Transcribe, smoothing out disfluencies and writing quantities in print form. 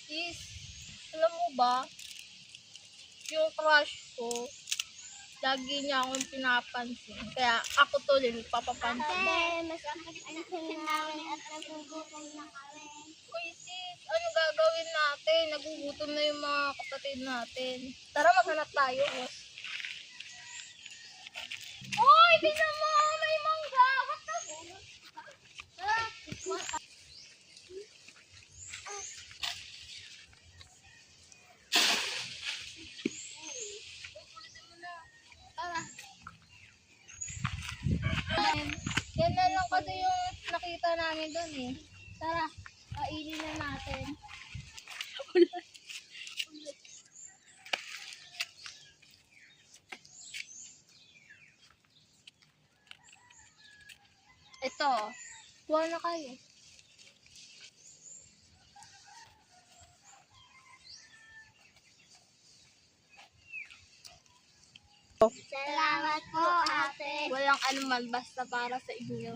Sis, alam mo ba, yung crush ko, lagi niya akong pinapansin. Kaya ako to din, papapansin. Mas ansin namin at nagugutom na kami. Uy sis, ano gagawin natin? Nagugutom na yung mga kapatid natin. Tara, maghanap tayo. Uy, tingnan mo! May mangga! What the? Yan na lang kasi yung nakita namin doon eh. Tara, kainin na natin. Ito, kuha na kayo. Salamat po, ate. Walang anuman basta para sa inyo.